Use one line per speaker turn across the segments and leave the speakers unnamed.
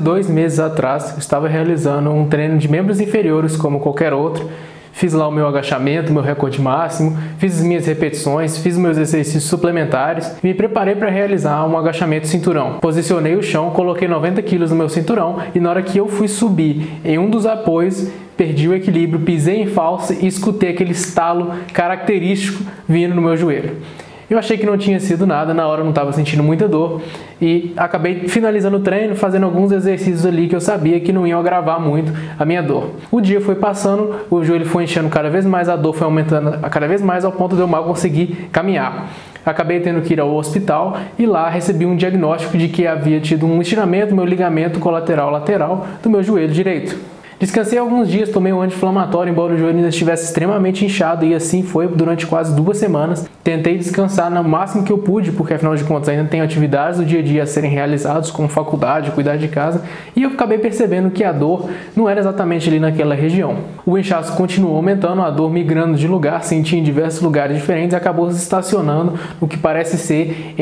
2 meses atrás, eu estava realizando um treino de membros inferiores como qualquer outro. Fiz lá o meu agachamento, meu recorde máximo, fiz as minhas repetições, fiz meus exercícios suplementares e me preparei para realizar um agachamento cinturão. Posicionei o chão, coloquei 90 kg no meu cinturão e na hora que eu fui subir em um dos apoios, perdi o equilíbrio, pisei em falso e escutei aquele estalo característico vindo no meu joelho. Eu achei que não tinha sido nada, na hora eu não estava sentindo muita dor e acabei finalizando o treino, fazendo alguns exercícios ali que eu sabia que não iam agravar muito a minha dor. O dia foi passando, o joelho foi enchendo cada vez mais, a dor foi aumentando cada vez mais ao ponto de eu mal conseguir caminhar. Acabei tendo que ir ao hospital e lá recebi um diagnóstico de que havia tido um estiramento do meu ligamento colateral lateral do meu joelho direito. Descansei alguns dias, tomei um anti-inflamatório, embora o joelho ainda estivesse extremamente inchado e assim foi durante quase 2 semanas. Tentei descansar no máximo que eu pude, porque afinal de contas ainda tenho atividades do dia a dia a serem realizadas, como faculdade, cuidar de casa, e eu acabei percebendo que a dor não era exatamente ali naquela região. O inchaço continuou aumentando, a dor migrando de lugar, senti em diversos lugares diferentes e acabou se estacionando no que parece ser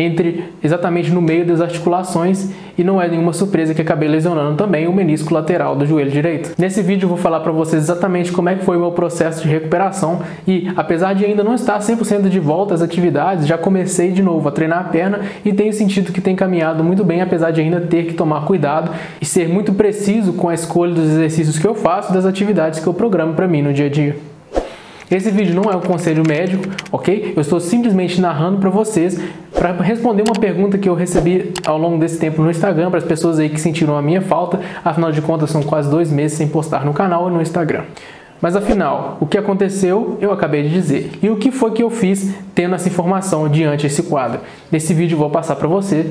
exatamente no meio das articulações, e não é nenhuma surpresa que acabei lesionando também o menisco lateral do joelho direito. Nesse vídeo eu vou falar para vocês exatamente como é que foi o meu processo de recuperação e, apesar de ainda não estar 100% de volta às atividades, já comecei de novo a treinar a perna e tenho sentido que tem caminhado muito bem, apesar de ainda ter que tomar cuidado e ser muito preciso com a escolha dos exercícios que eu faço e das atividades que eu programo para mim no dia a dia. Esse vídeo não é um conselho médico, ok? Eu estou simplesmente narrando para vocês para responder uma pergunta que eu recebi ao longo desse tempo no Instagram, para as pessoas aí que sentiram a minha falta. Afinal de contas, são quase 2 meses sem postar no canal e no Instagram. Mas afinal, o que aconteceu, eu acabei de dizer. E o que foi que eu fiz tendo essa informação diante desse quadro? Nesse vídeo eu vou passar para você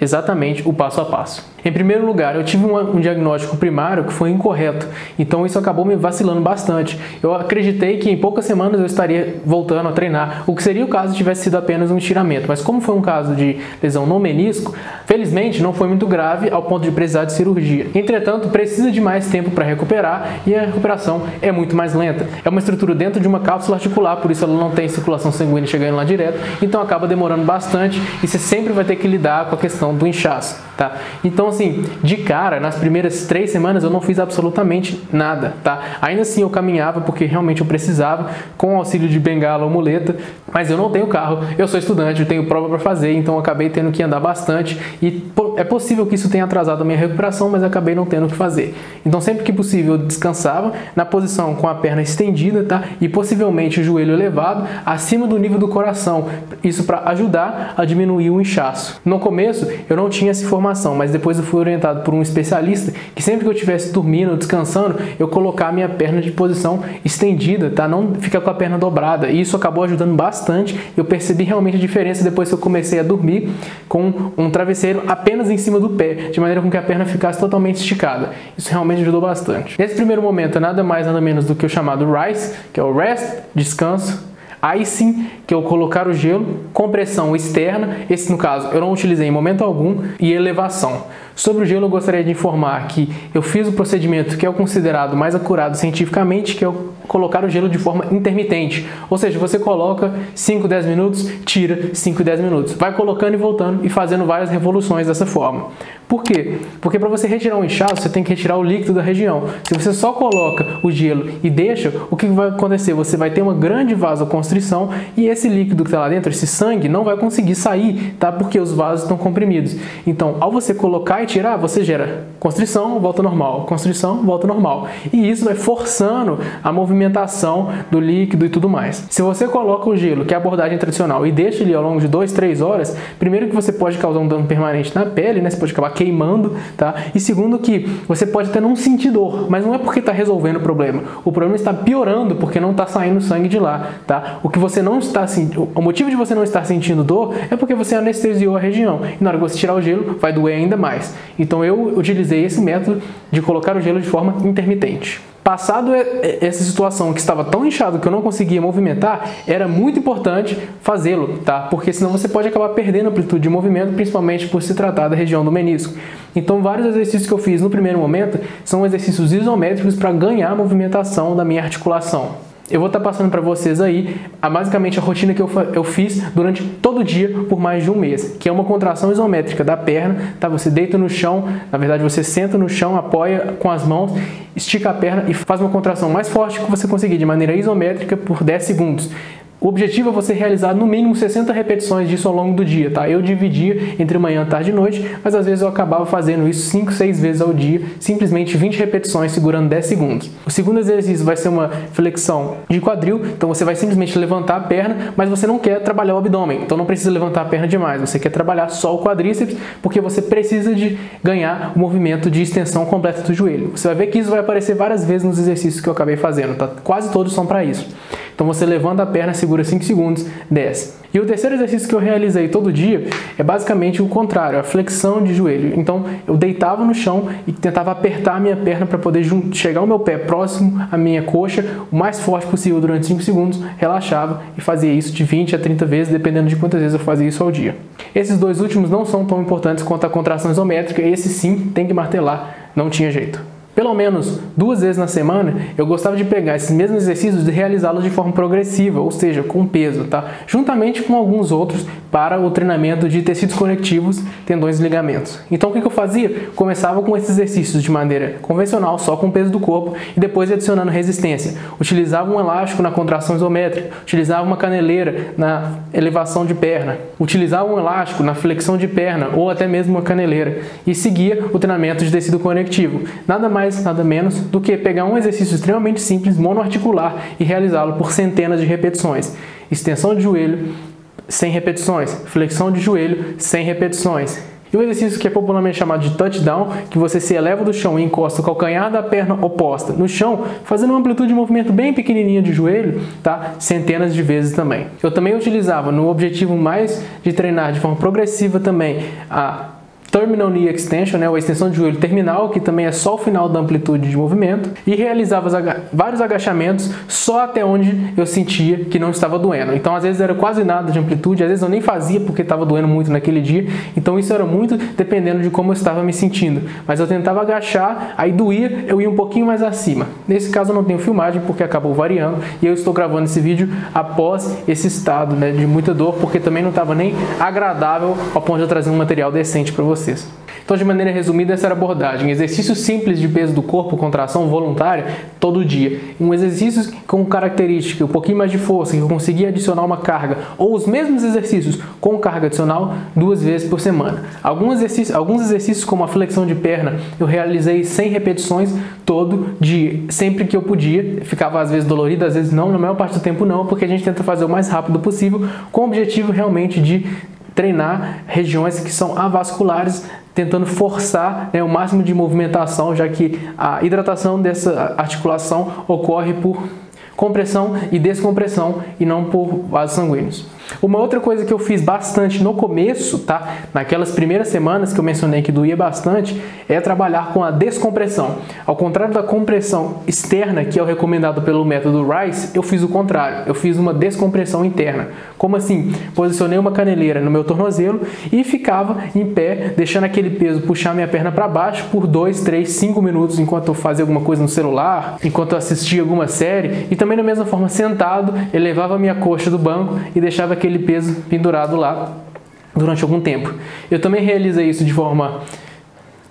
exatamente o passo a passo. Em primeiro lugar, eu tive um diagnóstico primário que foi incorreto, então isso acabou me vacilando bastante. Eu acreditei que em poucas semanas eu estaria voltando a treinar, o que seria o caso se tivesse sido apenas um estiramento, mas como foi um caso de lesão no menisco, felizmente não foi muito grave ao ponto de precisar de cirurgia. Entretanto, precisa de mais tempo para recuperar e a recuperação é muito mais lenta. É uma estrutura dentro de uma cápsula articular, por isso ela não tem circulação sanguínea chegando lá direto, então acaba demorando bastante e você sempre vai ter que lidar com a questão do inchaço, tá? Então, assim, de cara, nas primeiras 3 semanas eu não fiz absolutamente nada, tá? Ainda assim eu caminhava porque realmente eu precisava, com o auxílio de bengala ou muleta, mas eu não tenho carro, eu sou estudante, eu tenho prova para fazer, então eu acabei tendo que andar bastante e é possível que isso tenha atrasado a minha recuperação, mas eu acabei não tendo o que fazer. Então sempre que possível eu descansava na posição com a perna estendida, tá? E possivelmente o joelho elevado acima do nível do coração, isso para ajudar a diminuir o inchaço. No começo eu não tinha essa informação, mas depois eu fui orientado por um especialista que sempre que eu estivesse dormindo ou descansando, eu colocar a minha perna de posição estendida, tá? Não ficar com a perna dobrada. E isso acabou ajudando bastante. Eu percebi realmente a diferença depois que eu comecei a dormir com um travesseiro apenas em cima do pé, de maneira com que a perna ficasse totalmente esticada. Isso realmente ajudou bastante. Nesse primeiro momento é nada mais nada menos do que o chamado RICE, que é o Rest, descanso, Icing, que é o colocar o gelo, compressão externa, esse no caso eu não utilizei em momento algum, e elevação. Sobre o gelo eu gostaria de informar que eu fiz o procedimento que é o considerado mais acurado cientificamente, que é o colocar o gelo de forma intermitente. Ou seja, você coloca 5, 10 minutos, tira 5 e 10 minutos. Vai colocando e voltando e fazendo várias revoluções dessa forma. Por quê? Porque para você retirar um inchaço, você tem que retirar o líquido da região. Se você só coloca o gelo e deixa, o que vai acontecer? Você vai ter uma grande vasoconstrição e esse líquido que está lá dentro, esse sangue, não vai conseguir sair, tá? Porque os vasos estão comprimidos. Então, ao você colocar e tirar, você gera constrição, volta normal, constrição, volta normal. E isso vai forçando a movimentação do líquido e tudo mais. Se você coloca o gelo, que é a abordagem tradicional, e deixa ele ao longo de 2, 3 horas, primeiro que você pode causar um dano permanente na pele, né? Você pode acabar queimando, tá? E segundo que você pode até não sentir dor, mas não é porque está resolvendo o problema. O problema está piorando porque não está saindo sangue de lá, tá? O que você não está sentindo, o motivo de você não estar sentindo dor é porque você anestesiou a região. E na hora que você tirar o gelo, vai doer ainda mais. Então eu utilizei esse método de colocar o gelo de forma intermitente. Passado essa situação que estava tão inchado que eu não conseguia movimentar, era muito importante fazê-lo, tá? Porque senão você pode acabar perdendo amplitude de movimento, principalmente por se tratar da região do menisco. Então, vários exercícios que eu fiz no primeiro momento são exercícios isométricos para ganhar a movimentação da minha articulação. Eu vou estar passando para vocês aí basicamente a rotina que eu fiz durante todo o dia por mais de um mês, que é uma contração isométrica da perna, tá? Você deita no chão, na verdade você senta no chão, apoia com as mãos, estica a perna e faz uma contração mais forte que você conseguir de maneira isométrica por 10 segundos. O objetivo é você realizar no mínimo 60 repetições disso ao longo do dia, tá? Eu dividia entre manhã, tarde e noite, mas às vezes eu acabava fazendo isso 5, 6 vezes ao dia, simplesmente 20 repetições segurando 10 segundos. O segundo exercício vai ser uma flexão de quadril, então você vai simplesmente levantar a perna, mas você não quer trabalhar o abdômen, então não precisa levantar a perna demais, você quer trabalhar só o quadríceps, porque você precisa de ganhar o movimento de extensão completa do joelho. Você vai ver que isso vai aparecer várias vezes nos exercícios que eu acabei fazendo, tá? Quase todos são para isso. Então você levanta a perna, segura 5 segundos, desce. E o terceiro exercício que eu realizei todo dia é basicamente o contrário, a flexão de joelho. Então eu deitava no chão e tentava apertar a minha perna para poder chegar o meu pé próximo à minha coxa o mais forte possível durante 5 segundos, relaxava e fazia isso de 20 a 30 vezes, dependendo de quantas vezes eu fazia isso ao dia. Esses dois últimos não são tão importantes quanto a contração isométrica, esse sim tem que martelar, não tinha jeito. Pelo menos 2 vezes na semana, eu gostava de pegar esses mesmos exercícios e realizá-los de forma progressiva, ou seja, com peso, tá? Juntamente com alguns outros para o treinamento de tecidos conectivos, tendões e ligamentos. Então o que eu fazia? Começava com esses exercícios de maneira convencional, só com o peso do corpo, e depois adicionando resistência. Utilizava um elástico na contração isométrica, utilizava uma caneleira na elevação de perna, utilizava um elástico na flexão de perna ou até mesmo uma caneleira e seguia o treinamento de tecido conectivo. Nada mais, nada menos do que pegar um exercício extremamente simples, monoarticular e realizá-lo por centenas de repetições. Extensão de joelho, 100 repetições. Flexão de joelho, 100 repetições. E o exercício que é popularmente chamado de touchdown, que você se eleva do chão e encosta o calcanhar da perna oposta no chão, fazendo uma amplitude de movimento bem pequenininha de joelho, tá? Centenas de vezes também. Eu também utilizava, no objetivo mais de treinar de forma progressiva também, a Terminal Knee Extension, né, ou a extensão de joelho terminal, que também é só o final da amplitude de movimento, e realizava vários agachamentos só até onde eu sentia que não estava doendo. Então, às vezes era quase nada de amplitude, às vezes eu nem fazia porque estava doendo muito naquele dia, então isso era muito dependendo de como eu estava me sentindo. Mas eu tentava agachar, aí doía, eu ia um pouquinho mais acima. Nesse caso eu não tenho filmagem porque acabou variando, e eu estou gravando esse vídeo após esse estado, né, de muita dor, porque também não estava nem agradável ao ponto de eu trazer um material decente para vocês. Então, de maneira resumida, essa era a abordagem. Exercícios simples de peso do corpo, contração voluntária, todo dia. Um exercício com característica, um pouquinho mais de força, que eu conseguia adicionar uma carga, ou os mesmos exercícios com carga adicional 2 vezes por semana. Alguns exercícios como a flexão de perna, eu realizei 100 repetições todo dia, sempre que eu podia. Ficava às vezes dolorido, às vezes não, na maior parte do tempo não, porque a gente tenta fazer o mais rápido possível, com o objetivo realmente de treinar regiões que são avasculares, tentando forçar, né, o máximo de movimentação, já que a hidratação dessa articulação ocorre por compressão e descompressão e não por vasos sanguíneos. Uma outra coisa que eu fiz bastante no começo, tá? Naquelas primeiras semanas que eu mencionei que doía bastante, é trabalhar com a descompressão. Ao contrário da compressão externa, que é o recomendado pelo método Rice, eu fiz o contrário. Eu fiz uma descompressão interna. Como assim? Posicionei uma caneleira no meu tornozelo e ficava em pé, deixando aquele peso puxar minha perna para baixo por 2, 3, 5 minutos enquanto eu fazia alguma coisa no celular, enquanto eu assistia alguma série, e também da mesma forma sentado, elevava a minha coxa do banco e deixava aquele peso pendurado lá durante algum tempo. Eu também realizei isso de forma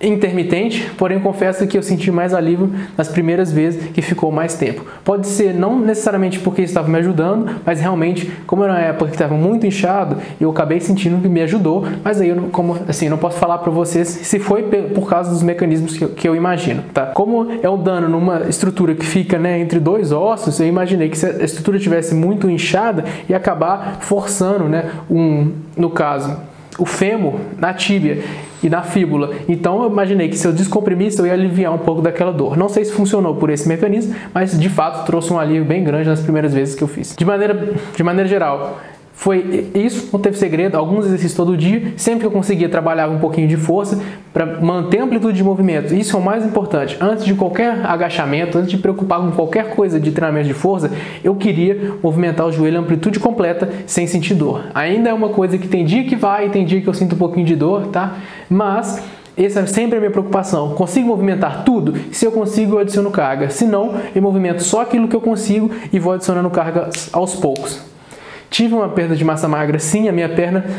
intermitente, porém confesso que eu senti mais alívio nas primeiras vezes que ficou mais tempo. Pode ser não necessariamente porque estava me ajudando, mas realmente, como era uma época que estava muito inchado, eu acabei sentindo que me ajudou, mas aí eu não posso falar para vocês se foi por causa dos mecanismos que eu imagino, tá? Como é um dano numa estrutura que fica, né, entre 2 ossos, eu imaginei que se a estrutura tivesse muito inchada, ia acabar forçando, né, no caso, o fêmur na tíbia e na fíbula. Então eu imaginei que se eu descomprimisse eu ia aliviar um pouco daquela dor. Não sei se funcionou por esse mecanismo, mas de fato trouxe um alívio bem grande nas primeiras vezes que eu fiz. De maneira geral, foi isso, não teve segredo, alguns exercícios todo dia, sempre que eu conseguia trabalhar um pouquinho de força para manter a amplitude de movimento. Isso é o mais importante. Antes de qualquer agachamento, antes de preocupar com qualquer coisa de treinamento de força, eu queria movimentar o joelho a amplitude completa sem sentir dor. Ainda é uma coisa que tem dia que vai, tem dia que eu sinto um pouquinho de dor, tá? Mas Essa é sempre a minha preocupação. Consigo movimentar tudo? Se eu consigo, eu adiciono carga. Se não, eu movimento só aquilo que eu consigo e vou adicionando carga aos poucos. Tive uma perda de massa magra, sim,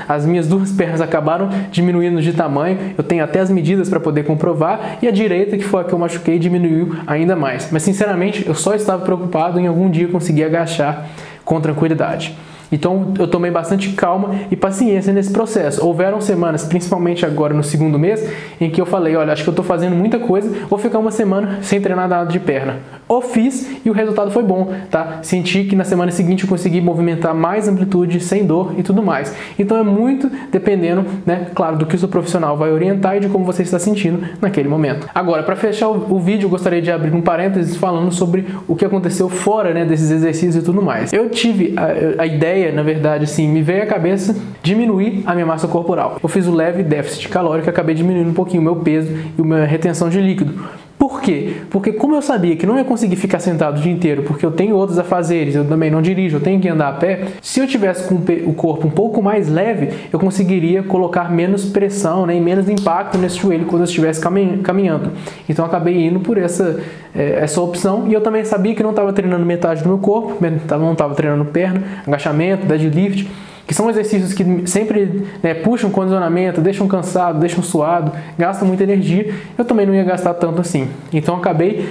as minhas duas pernas acabaram diminuindo de tamanho, eu tenho até as medidas para poder comprovar, e a direita, que foi a que eu machuquei, diminuiu ainda mais. Mas sinceramente, eu só estava preocupado em algum dia conseguir agachar com tranquilidade. Então eu tomei bastante calma e paciência nesse processo. Houveram semanas, principalmente agora no segundo mês, em que eu falei, olha, acho que eu estou fazendo muita coisa, vou ficar uma semana sem treinar nada de perna. Eu fiz e o resultado foi bom, tá? Senti que na semana seguinte eu consegui movimentar mais amplitude, sem dor e tudo mais. Então é muito dependendo, né, claro, do que o seu profissional vai orientar e de como você está sentindo naquele momento. Agora, para fechar o vídeo, eu gostaria de abrir um parênteses falando sobre o que aconteceu fora, né, desses exercícios e tudo mais. Eu tive a ideia, na verdade, assim, me veio à cabeça diminuir a minha massa corporal. Eu fiz o leve déficit calórico e acabei diminuindo um pouquinho o meu peso e a minha retenção de líquido. Por quê? Porque como eu sabia que não ia conseguir ficar sentado o dia inteiro, porque eu tenho outros afazeres, eu também não dirijo, eu tenho que andar a pé, se eu tivesse com o corpo um pouco mais leve, eu conseguiria colocar menos pressão, né, e menos impacto nesse joelho quando eu estivesse caminhando. Então eu acabei indo por essa opção, e eu também sabia que não estava treinando metade do meu corpo, não estava treinando perna, agachamento, deadlift, que são exercícios que sempre, né, puxam condicionamento, deixam cansado, deixam suado, gastam muita energia. Eu também não ia gastar tanto assim. Então acabei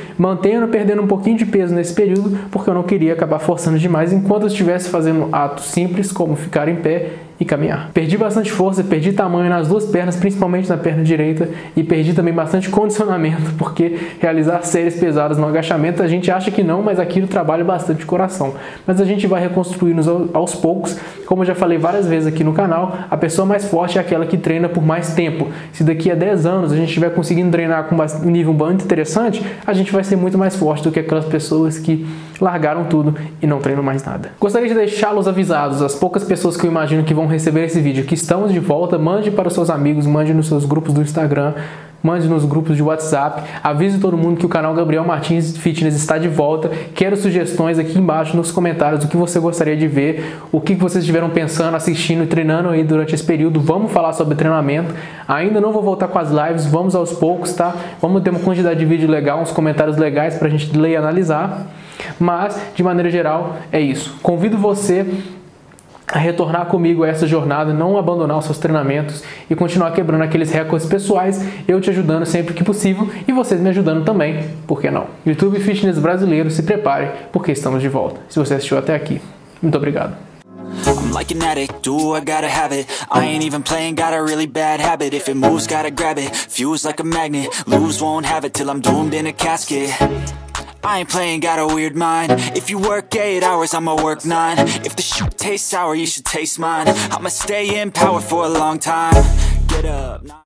perdendo um pouquinho de peso nesse período, porque eu não queria acabar forçando demais enquanto eu estivesse fazendo atos simples como ficar em pé e caminhar. Perdi bastante força, perdi tamanho nas duas pernas, principalmente na perna direita, e perdi também bastante condicionamento, porque realizar séries pesadas no agachamento, a gente acha que não, mas aquilo trabalha bastante o coração. Mas a gente vai reconstruindo aos poucos. Como eu já falei várias vezes aqui no canal, a pessoa mais forte é aquela que treina por mais tempo. Se daqui a 10 anos a gente estiver conseguindo treinar com um nível muito interessante, a gente vai ser muito mais forte do que aquelas pessoas que largaram tudo e não treinam mais nada. Gostaria de deixá-los avisados, as poucas pessoas que eu imagino que vão receber esse vídeo, que estamos de volta, mande para os seus amigos, mande nos seus grupos do Instagram, mande nos grupos de WhatsApp, avise todo mundo que o canal Gabriel Martins Fitness está de volta. Quero sugestões aqui embaixo nos comentários do que você gostaria de ver, o que vocês estiveram pensando, assistindo e treinando aí durante esse período. Vamos falar sobre treinamento. Ainda não vou voltar com as lives, vamos aos poucos, tá? Vamos ter uma quantidade de vídeo legal, uns comentários legais para a gente ler e analisar. Mas, de maneira geral, é isso. Convido você a retornar comigo a essa jornada, não abandonar os seus treinamentos e continuar quebrando aqueles recordes pessoais, eu te ajudando sempre que possível e vocês me ajudando também, por que não? YouTube Fitness Brasileiro, se prepare, porque estamos de volta. Se você assistiu até aqui, muito obrigado.
I'm like an addict, do I gotta have it. I ain't even playing, got a really bad habit. If it moves, gotta grab it, fuse like a magnet. Lose, won't have it till I'm doomed in a casket. I ain't playing, got a weird mind. If you work 8 hours, I'ma work 9. If the shit tastes sour, you should taste mine. I'ma stay in power for a long time. Get up.